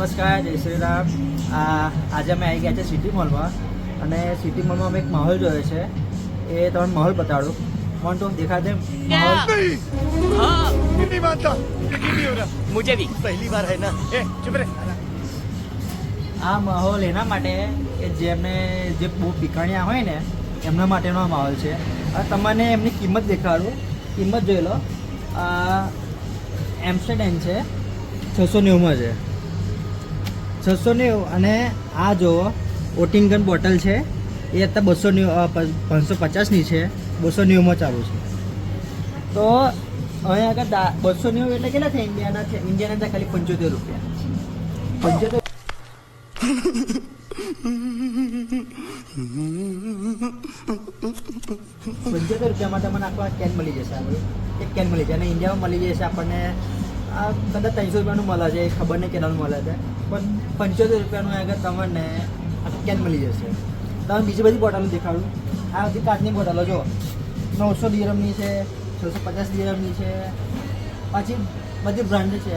નમસ્કાર, જય શ્રી રામ. આજે અમે આવી ગયા છે સિટી મોલમાં અને સિટી મોલમાં અમે એક માહોલ જોયો છે. એ તમને માહોલ બતાડું. મોન્ટો દેખાડે માહોલ? नहीं मानता, यकीन नहीं हो रहा. मुझे भी पहली बार है ना. चुप रहे. આ માહોલ એના માટે કે જેમને જે બહુ પીકણ્યા હોય ને એમના માટેનો આ માહોલ છે. તમને એમની કિંમત દેખાડું. કિંમત જોઈ લો. એમ્સ્ટરડેમ છે 690 છે, 690. અને આ જુઓ ઓટિંગન બોટલ છે, એ અત્યારે 550ની છે, 290 ચાલુ છે. તો હવે આગળ 290 એટલે કેટલા થાય ઇન્ડિયાના? છે ઇન્ડિયાના ખાલી 75 રૂપિયા. 75 રૂપિયામાં તમને આખો કેન મળી જશે. આપણે એક કેન મળી જાય અને ઇન્ડિયામાં મળી જશે આપણને કદાચ 300 રૂપિયાનું મળે છે, ખબર નહીં કેટલાનું મળે છે, પણ 75 રૂપિયાનું આગળ તમને આખું કેન મળી જશે. તમે બીજી બધી બોટલો દેખાડું. આ બધી કાચની બોટલો જો 900 દિરહમની છે, 650 દિરહમની છે, પછી બધી બ્રાન્ડ છે.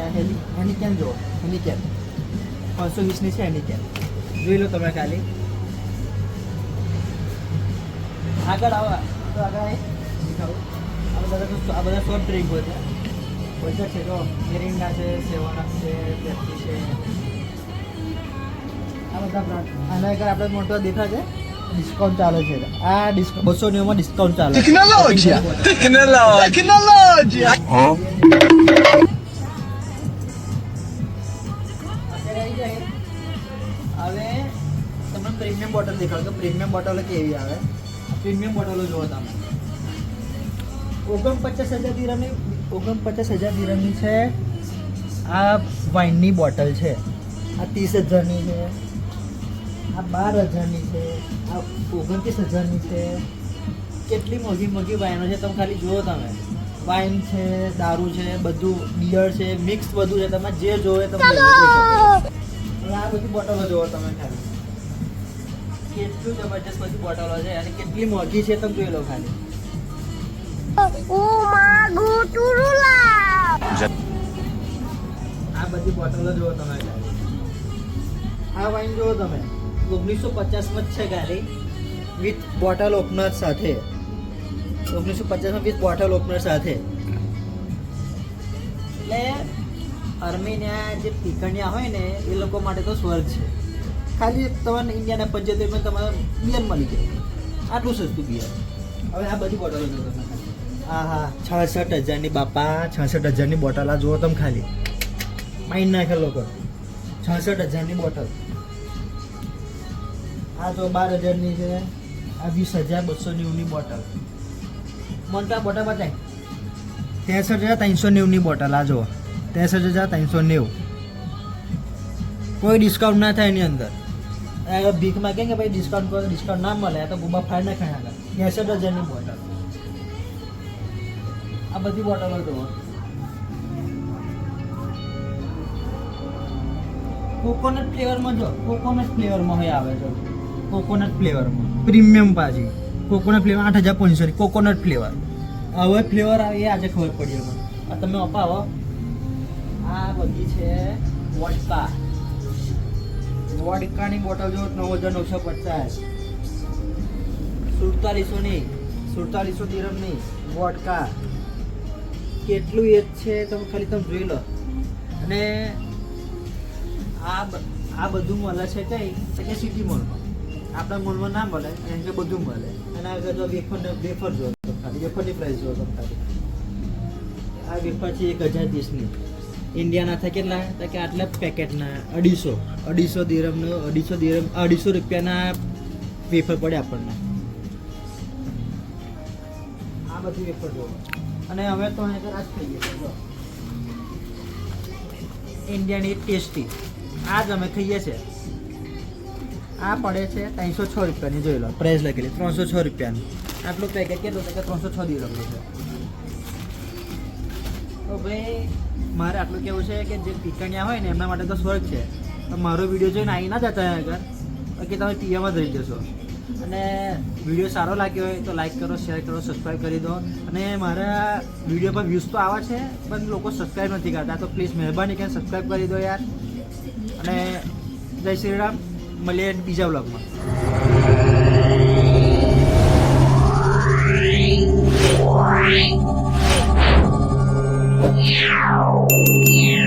હેની કેન જો, હેની કેન 520ની છે. હેની કેન જોઈ લો તમે ખાલી. આગળ આવો તો આગળ દેખાડું. આ બધા સોફ્ટ ડ્રિંકો છે. બધા છે જો મેરિન્ડા છે, સેવન છે, પેપ્સી છે, આ બધા બ્રાન્ડ. આના આગળ આપણે મોટો દેખાશે ડિસ્કાઉન્ટ ચાલે છે. આ 290 ડિસ્કાઉન્ટ ચાલે છે. टेक्नोलॉजी હવે તમને પ્રીમિયમ બોટલ દેખાડો. તો પ્રીમિયમ બોટલો કેવી આવે? પ્રીમિયમ બોટલો જુઓ તમે. 49,000 દિરહમની 49,000 દિરહમની છે. આ વાઇનની બોટલ છે. આ 30,000ની છે. આ 12,000ની છે. આ 29,000ની છે. કેટલી મોંઘી મોંઘી વાઇનો છે તમે ખાલી જુઓ. તમે વાઇન છે, દારૂ છે, બધું બિયર છે, મિક્સ બધું છે. તમે જે જોવે તમે લઈ શકો. આ બધી બોટલો જુઓ તમે ખાલી. કેટલું જબરજસ્ત બધી બોટલો છે અને કેટલી મોંઘી છે તમે જોઈ લો ખાલી. આ બધી બોટલો જુઓ તમે ખાલી. આ વાઇન જુઓ તમે 1950માં જ છે ખાલી, વિથ બોટલ ઓપનર સાથે. 1950માં વિથ બોટલ ઓપનર સાથે. એટલે અર્મેનિયા જે પીકણિયા હોય ને એ લોકો માટે તો સ્વર્ગ છે. ખાલી તમને ઇન્ડિયાના 75 તમારે બિયર મળી જાય. આટલું સસ્તું બિયર. હવે આ બધી બોટલો જુઓ તમે ખાલી. હા 66,000ની બાપા, 66,000ની બોટલ. આ જુઓ તમે ખાલી. માઇન નાખે લોકો. 66,000ની બોટલ. આ તો 12,000ની છે. આ 20,290ની બોટલ. મોટા બોટલ બતાય 63,390ની બોટલ. આ જુઓ 63,390. કોઈ ડિસ્કાઉન્ટ ના થાય એની અંદર. ભીખ માં કે ભાઈ ડિસ્કાઉન્ટ કરો, ડિસ્કાઉન્ટ ના મળે. આ તો ગુબા ફાડ ના ખાય. 63,000ની બોટલ. આ બધી બોટલો જુઓ. કોકોનટ ફ્લેવરમાં જો, કોકોનટ ફ્લેવરમાં હોય આવે છે. કોકોનટ ફ્લેવરમાં પ્રીમિયમ પાછી કોકોનટ ફ્લેવર 8,500ની કોકોનટ ફ્લેવર. હવે ફ્લેવર આવે એ આજે ખબર પડી મને. આ તમે અપાવો. આ બધી છે વોડકા. વોડકાની બોટલ જો 9,950. 4700 દિરહમની વોડકા. કેટલું એ છે તમે ખાલી તમે જોઈ લો. અને આ બધું મળે છે કઈ એટલે સિટી મોલમાં. આપણા મોલમાં ના મળે, એમ કે બધું મળે. અને આગળ જો વેફર જો ખાલી, વેફરની પ્રાઇસ જો તમે ખાલી. આ વેફર છે 1,030ની. ઇન્ડિયાના થાય કેટલા? તો કે આટલા પેકેટના 250 દિરહમનો 250 રૂપિયાના વેફર પડે આપણને. આ બધી વેફર જો. અને હવે તો આગળ આ જ ખાઈએ છીએ ઇન્ડિયાની ટેસ્ટી. આ જ અમે ખાઈએ છીએ. આ પડે છે 306 રૂપિયાની. જોઈ લો પ્રાઇસ લખેલી 306 રૂપિયાની. આટલું પેકેટ કેટલું છે કે 306 દિરહમનું છે. તો ભાઈ મારે આટલું કેવું છે કે જે પીકણિયા હોય ને એમના માટે તો સ્વર્ગ છે. તો મારો વિડીયો જોઈને આવી ના જતા આગળ કે તમે પીવામાં જ રહી જશો. અને વિડીયો સારો લાગ્યો હોય તો લાઈક કરો, શેર કરો, સબસ્ક્રાઈબ કરી દો. અને મારા વિડીયો પર વ્યૂઝ તો આવે છે પણ લોકો સબસ્ક્રાઈબ નથી કરતા. તો પ્લીઝ મહેરબાની કરીને સબસ્ક્રાઈબ કરી દો યાર. અને જય શ્રી રામ. મળીએ બીજા વ્લોગમાં. Yeah.